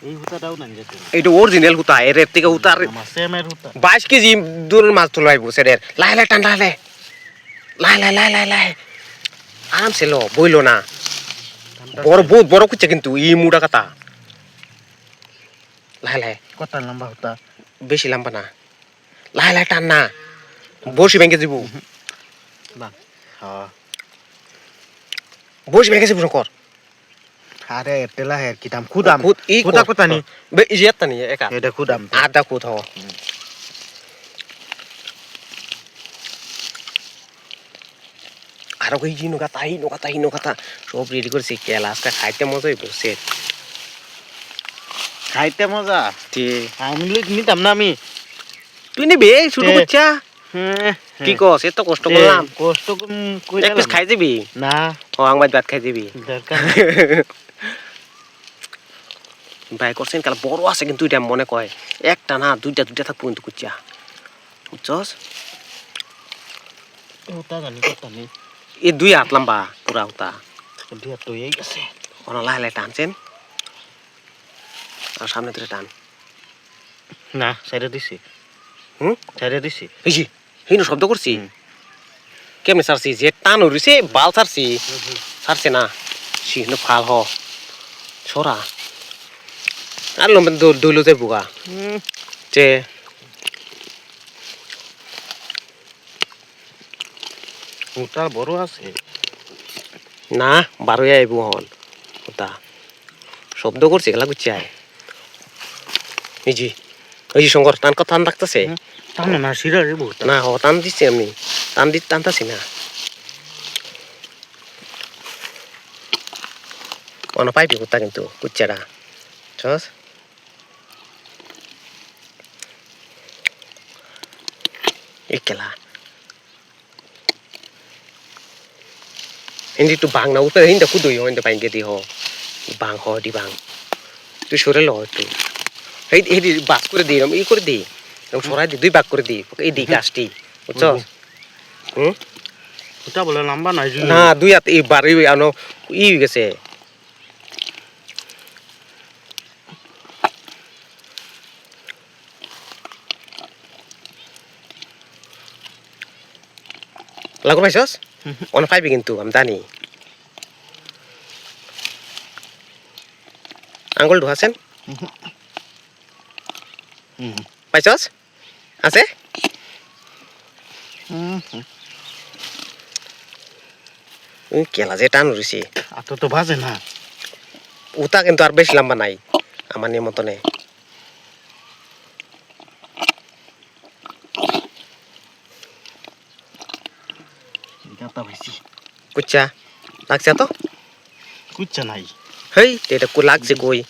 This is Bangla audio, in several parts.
এই হুতাটাও না যেতে এইটা অরিজিনাল হুতা এর থেকে হুতা সেমের হুতা 22 কেজি দূরের মাছ তুলাইব সেরের লাই লাই টান লাই লাই আরামসে লো বইলো না বড় বহুত বড় কুচা কিন্তু ই মুড়া কাটা লাই কত লম্বা হুতা বেশি লম্বা না লাই টান না বসি ভেঙে দিব বাহ হ্যাঁ বসি ভেঙে দিব কর আরে তেলা হে কি দাম খুদাম খুদ ই খুদা কত নি বে ইজিয়াত নি একা এটা খুদাম আদা খুদ হ আর কই জিনো কাতা সব রেডি করছি কেলা আজকে খাইতে মজাই বসে খাইতে মজা তে আমি নিতাম না আমি তুই নিবি শুরু করছা কি কস এত কষ্ট করলাম কষ্ট কই এক পিস খাই দিবি না ও আংবাদ ভাত খাই দিবি দরকার ভাই করছেন কাল বড় আছে কিন্তু এটা মনে কয় একটা না দুইটা থাকবো কিন্তু কুচা বুঝছস হুতা জানি কত নি এই 2 হাত লম্বা পুরা হুতা দিয়া তো এই গেছে ওনা লাই টানছেন আর সামনে ধরে টান না সাইডে দিছি সাইডে দিছি এই যে হিনো শব্দ করছি কেমনে সারছি যে টান উড়িছে বাল সারছে না সিনো ফাল হ ছড়া আর লম্বা দইলো যাই বুগা যে হুতা বড় আছে না 12 আইব হন ওটা শব্দ করছে গেলা গুচ্ছায় এই যে শঙ্কর টান রাখতেছে টান না সিরা রে বহুত না হ টান দিচ্ছে আমি টানতাছি না অন পাইবি কুত্তা কিন্তু কুচ্চারা চস একেলা হিন্দি একটু বাং না উপরে হিন্দা কুদুই হিন্দা পাইনকে দি হ বাং হ দি বাং তুই সরে ল একটু এই বাস করে দি ই করে দি সরাই দি 2 ভাগ করে দি এই দি গাছটি বুঝছস হুতা বলে লম্বা নাই না 2 হাত এই বাড়ি আনো ই হয়ে গেছে লাগো পাইছস অন পাইবি কিন্তু আমি জানি আঙ্গুল ঢুকাছেন পাইছস আছে কেলা যে টান উড়িছি আতো তো বাজে না উতা কিন্তু আর বেশি লম্বা নাই আমার নিয়মতনে গাতা ভাইছি কুচ্চা লাগছে তো কুচ্চা নাই হেই এটা কো লাগছে কই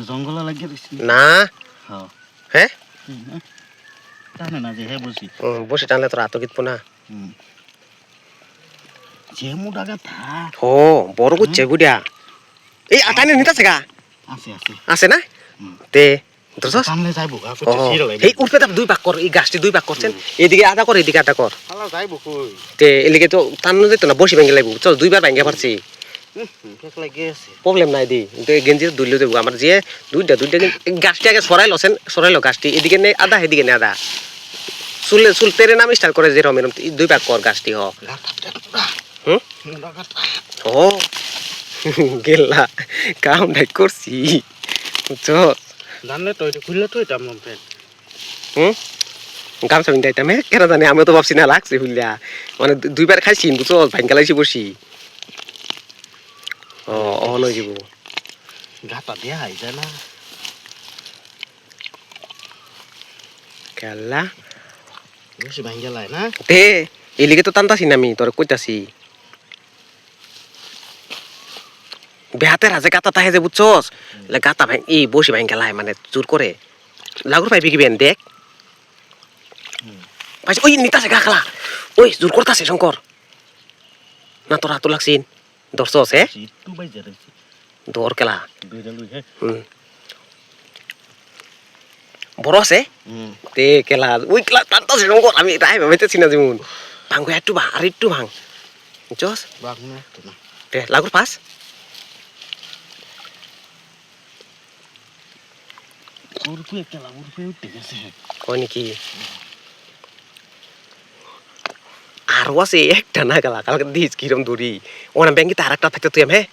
জঙ্গল লাগিয়ে দিছি না হ্যাঁ হ্যাঁ টানে না যে হে বসি বসে টানলে তোর হাত গিতবো না যে মুডা গাথা ও বড় কুচ্চা গুডিয়া এই আটানে নিতাছে গা আছে আছে না তে ধরছস টানলে যাইবো গা কুচ্চা সিরা লাগবে এই উঠবে তা 2 ভাগ কর এই গাছটি 2 ভাগ করছেন এদিকে আধা কর এদিকে আধা কর শালা যাইবো কই তে এলিগে তো টানো যেত না বসি ভেঙে লাগবো চল 2 বার ভেঙে পারছি ঠিক লাগে আছে প্রবলেম নাই দি তো গেঞ্জি দুইলো দেবো আমার যে দুইটা গাছটি আগে সরাইলো গাছটি এদিকে নেই আধা এদিকে নেই আধা চুল তেরে নাম স্টার্ট করে যেরকম এরকম 2 ভাগ কর গাছটি হ ও গেলা কাম নাই করছি বুঝছো জানলে তো এটা খুললে তো এটা আমার ফ্রেন্ড গামছা পিন্ধাইতাম কেন জানি আমিও তো ভাবছি না লাগছে হুলিয়া মানে 2 বার খাইছি বুঝছো ভাঙ্গালাইছি বসি ও নই যাব গাতা দেয়া হয় জানা কেলা বেশি ভাঙ্গালাই না তে এলিগে তো টানতাছি না আমি তোর কইতাছি বেহাতে রাজে গাতা তাহে যে বুঝছস গাতা ভাই এই বসি ভাঙ্গালাই মানে জোর করে লাগুর পাইবি কি বেন দেখ পাইছে ওই নিতাছে গাখলা ওই জোর করতাছে শঙ্কর না তোর হাত লাগছিন দর্শস হে একটু বাইজা রইছে দর কেলা দুইটা লই হে বড় আছে তে কেলা ওই কেলা টানতাছে শঙ্কর আমি তাই ভাবিতেছি না যেমন ভাঙ একটু ভাঙ আর একটু ভাঙ বুঝছস বাঘ না তো না তে লাগুর পাস উড়পুয়ে কেলা উড়পুয়ে উঠতে গেছে কয় নাকি আরো আছে একটা না গেলা কালকে দিস কিরম দড়ি ওনা ব্যাংকে তার একটা থাকতে তুই হ্যাঁ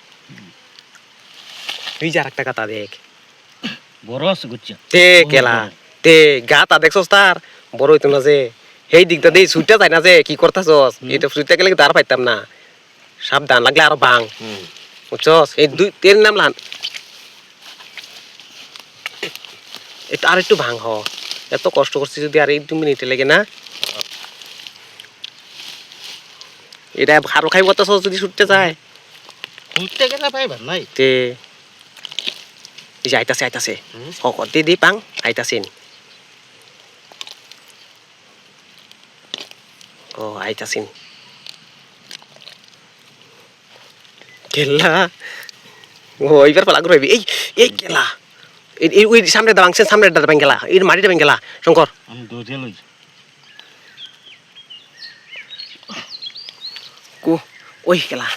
তুই যে আর একটা কথা দেখ বড় আছে গুচ্ছা তে কেলা তে গাতা দেখছস তার বড় হইতো না যে সেই দিকটা দেই সুইটা যায় না যে কি করতাছস এটা সুইটা গেলে তার পাইতাম না সাবধান লাগলে আরো ভাঙ বুঝছস এই দুই তেল নাম লান এটা আর একটু ভাঙ হ এত কষ্ট করছিস যদি আর এই 2 মিনিট লেগে না এটা ভালো খাইব তো যদি ছুটতে যায় উঠতে গেলে পাইবার নাই তে এই যে আইতাছে হক দি পাং আইতাছেন ও আইতাছেন কেলা ও এইবার পালা করবি এই কেলা এই ওই সামনে দাঁড়াংছে সামনে দাঁড়াবেন গেলা এই মাটিটা বেন গেলা শঙ্কর আমি দৌড়ে লই কো ওই কেলা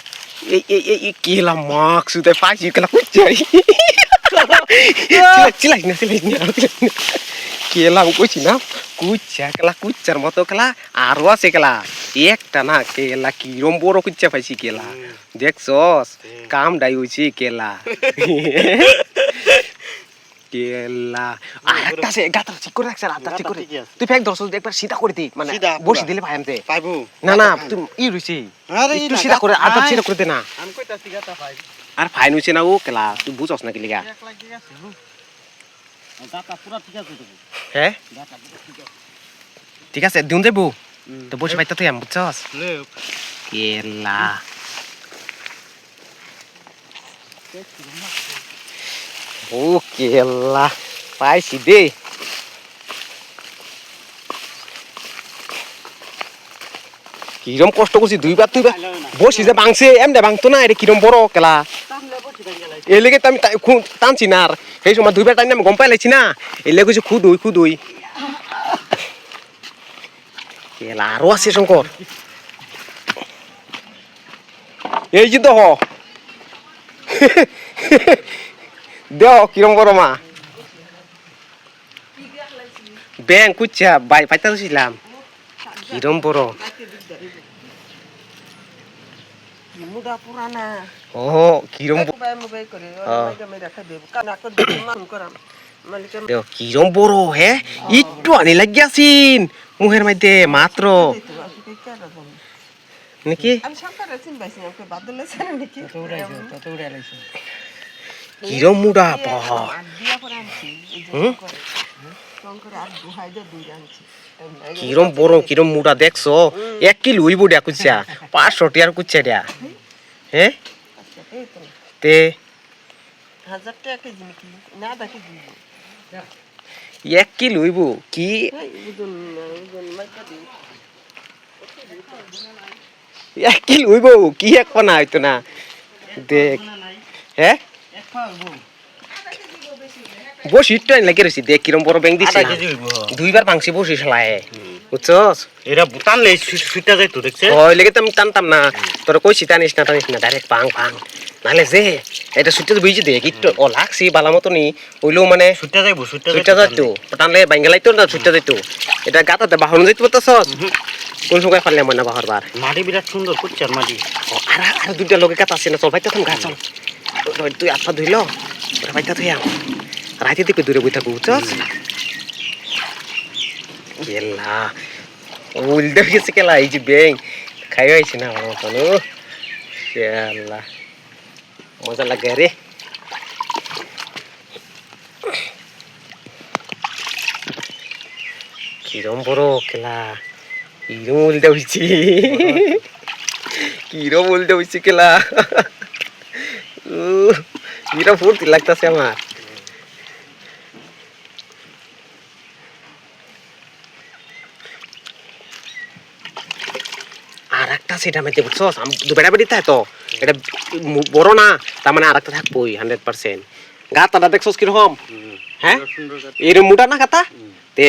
এই কেলা মাক্স উতে পাইছি কেলা কইছাই চিলাই না কেলা কইছি না কুচ্চা কেলা কুচ্চার মতো কেলা আরো আছে কেলা একটা না কেলা কিরম বড় কুচ্চা পাইছি কেলা দেখছস কাম ডাই হইছি কেলা কেলা আরেকটা আছে গাতার ঠিক করে রাখছ রাত ঠিক করে তুই ফেক দর্শক একবার সিধা করে দি মানে বসি দিলে ভাই আমতে পাইবো না তুই ই রইছি আরে একটু সিধা করে আদা সিধা করে দে না আমি কইতাছি গাতা পাই আর ফাইন হইছে না ও কেলা তুই বুঝছস না কি লিগা এক লাখ ঠিক আছে গাতা পুরা ঠিক আছে তো হ্যাঁ গাতা পুরা ঠিক আছে ঠিক আছে দিন দেবো তো বসে পাইতা তুই আম বুঝছস লে কেলা ও কেলা পাইছি দে কিরম কষ্ট করছি দুইবার বসি যে ভাঙছে এমনি ভাঙতো না এটা কিরম বড় কেলা এই লেগে তো আমি টানছি না আর সেই সময় দুইবার টাইম আমি গম পাই লাইছি না এই লেগে কিছু খুদুই কেলা আরো আছে শঙ্কর এই যে দেহ দেহ কিরম বড় মা ব্যাং কুচ্ছা বাই পাইতা ছিলাম কিরম বড় মুডা পুরানা ও কিরম মোবাইল করে আমি রাখা দেব কানা করে দেব মান করাম মালিক দেহ কিরম বড় হে একটু আনি লাগিয়াছিন মুহের মধ্যে মাত্র নাকি আমি শঙ্কর আছেন বাইছি আমাকে বাদলে ছেন নাকি তত উড়াইছে কিরম মুডা বাহ দিয়া পরে আনছি এই যে শঙ্কর আর দুহাই দে দুই আনছি কিরম বড় কিরম মুডা দেখছো 1 কিলো হইব ডা কুচ্চা 500 টিয়ার কুচ্চা ডা হ্যাঁ আচ্ছা এই তো তে 1000 টাকা কেজি নাকি না দেখি দিব 1 কিলো হইব কি বুঝুন মাইকা দি 1 কিলো হইব কি এক পানা হইতো না দেখ হ্যাঁ এক পাইবো বসি টাইম লাগে রইছি দেখ কিরম বড় ব্যাং দিছে আধা না কেজি হইবো দুইবার ভাঙছি বসি শালায় বুঝছস এরা টানলে ছুটটা যাইতো দেখছে ওই লেগে তো আমি টানতাম না তোর কইছি টানিস না ডাইরেক্ট ভাঙ নাহলে যে এটা সুটে বুঝি দেখ একটু ও লাগছি বালা মতো নি ওইলেও মানে ছুটটা যাইবো সুটটা যাইতো টানলে ভাঙ্গা লাইতো না সুটটা যাইতো এটা গাতাতে বাহন যাইতো বুঝছস কোন সময় পারলে মনে বাহর বার মাটি বিরাট সুন্দর কুচ্চার মাটি আর দুইটা লোকে কাটা আছে না চল ভাইতা থাম গা চল তুই আটপা ধুইল ভাইতা থইয়া রাইতে দিকে দূরে বই থাকবো বুঝছস কেলা উল্টে গেছে কেলা এই যে ব্যাং খাই হয়েছে না আমার মতন কেলা মজা লাগে রে কিরম বড় কেলা কিরম উল্টে হয়েছি কিরম উল্টে হয়েছে কেলা কিরম ফুর্তি লাগতেছে আমার আর একটা সেটা মেতে বুঝছস দুবেটা বেড়ি তাই তো এটা বড় না তার মানে আর একটা থাকবোই 100% গাতাটা দেখছস কিরকম হ্যাঁ এরকম মোটা না গাতা তে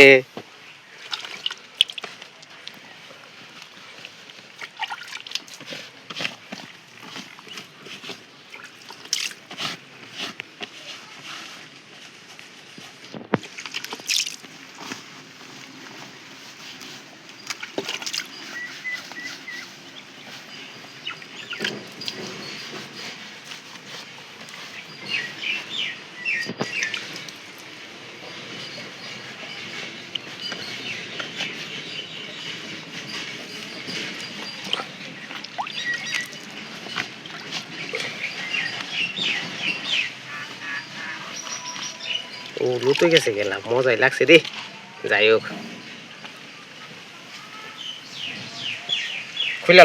ও লুতে গেছে গেলাম মজাই লাগছে রে যাই হোক খুলে